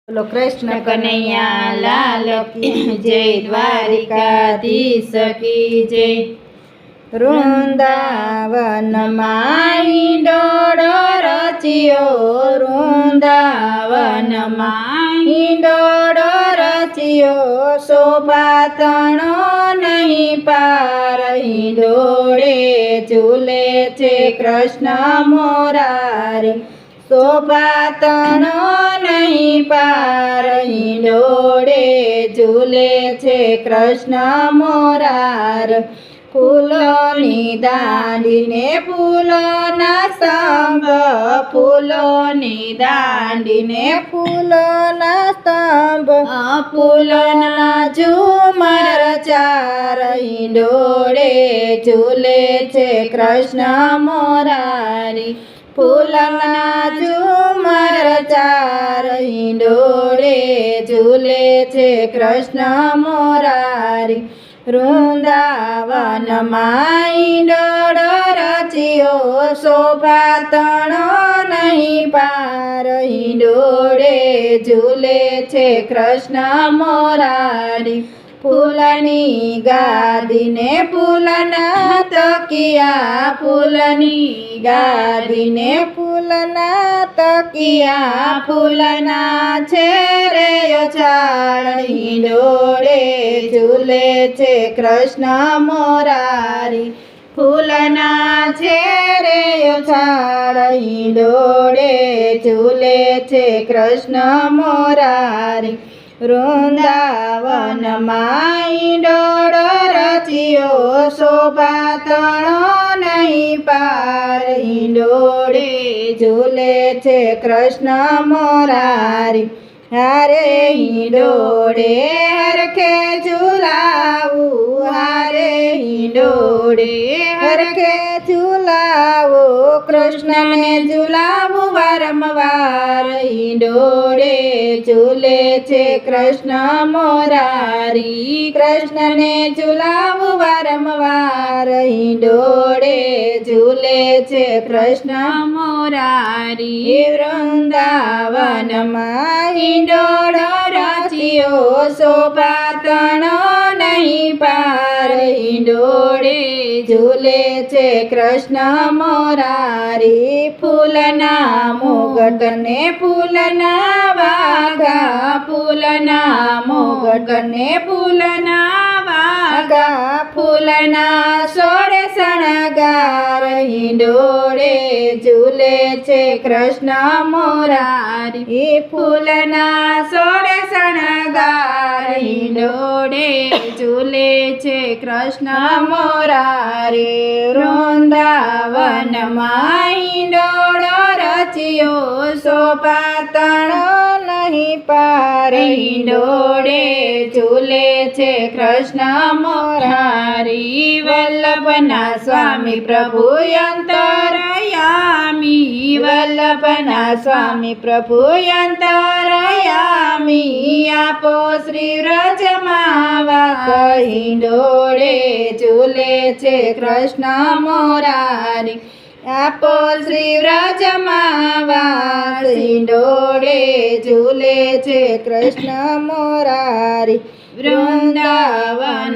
બોલો કૃષ્ણ કનૈયા લાલ કી જય, દ્વારિકાધીશ કી જય। વૃંદાવનમાં હિંડોળો રચ્યો, વૃંદાવનમાં હિંડોળો રચ્યો, શોભા તણો નહીં પાર, હિંડોળે ઝૂલે છે કૃષ્ણ મોરારી, શોભા તણો નહીં પાર, હિંડોળે ઝૂલે છે કૃષ્ણ મોરાર। ફૂલોની દાંડીને ફૂલોના સ્તંભ, ફૂલોની દાંડીને ફૂલોના સ્તંભ, ફૂલોના ઝુમર ચાર, હિંડોળે ઝૂલે છે કૃષ્ણ મોરારી, ફૂલના ઝુમર ચાર, હિંડોળે ઝૂલે છે કૃષ્ણ મોરારી। વૃંદાવનમાં હિંડોળો રચ્યો, શોભા તણો નહીં પાર, હિંડોળે ઝૂલે છે કૃષ્ણ મોરારી, ફૂલની ગાદીને ફૂલના તકિયા, ફૂલની ગાદીને ફૂલના તકિયા, ફૂલના છેરે ઝાડ, હિંડોળે ઝૂલે છે કૃષ્ણ મોરારી, ફૂલના છેરે ઝાડ, હિંડોળે ઝૂલે છે કૃષ્ણ મોરારી। વૃંદાવનમાં હિંડોળો રચ્યો, શોભા તણો નહીં પાર, હિંડોળે ઝૂલે છે કૃષ્ણ મોરારી, હારે હિંડોળે હરખે ઝૂલાવું, હારે હિંડોળે હરખે ઝૂલાવું, કૃષ્ણને ઝૂલાવું વારંવાર, હિંડોળે ઝૂલે છે કૃષ્ણ મોરારી, કૃષ્ણને ઝૂલાવું વારંવાર, હિંડોળે ઝૂલે છે કૃષ્ણ મોરારી। વૃંદાવનમાં હિંડોળો રચ્યો, શોભા તણો નહીં પાર, હિંડોળે ઝૂલે છે કૃષ્ણ મોરારી, ફૂલના મુગટને ફૂલના વાઘા, ફૂલના મુગટને ફૂલના વાઘા, ફૂલના સોળે શણગાર, હિંડોળે ઝૂલે છે કૃષ્ણ મોરારી, ફૂલના સોળે શણગાર, હિંડોળે ઝૂલે છે કૃષ્ણ મોરારી। વૃંદાવનમાં હિંડોળો રચ્યો, શોભા તણો નહીં પાર, હિંડોળે ઝૂલે છે કૃષ્ણ મોરારી, વલ્લભના સ્વામી પ્રભુ અંતરયામી, વલ્લભના સ્વામી પ્રભુ અંતરયામી, આપો શ્રી વ્રજમાં વાસ, હિંડોળે ઝૂલે છે કૃષ્ણ મોરારી, આપો શ્રી વ્રજમાં વાસ, હિંડોળે ઝૂલે છે કૃષ્ણ મોરારી। વૃંદાવનમાં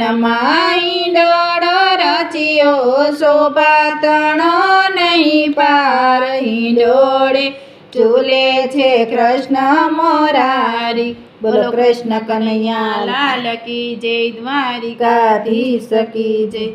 હિંડોળો રચ્યો, શોભા તણો નહીં પાર, હિંડોળે ઝૂલે છે કૃષ્ણ મોરારી। બોલો કૃષ્ણ કનૈયા લાલ કી જય, દ્વારિકાધીશ કી જય।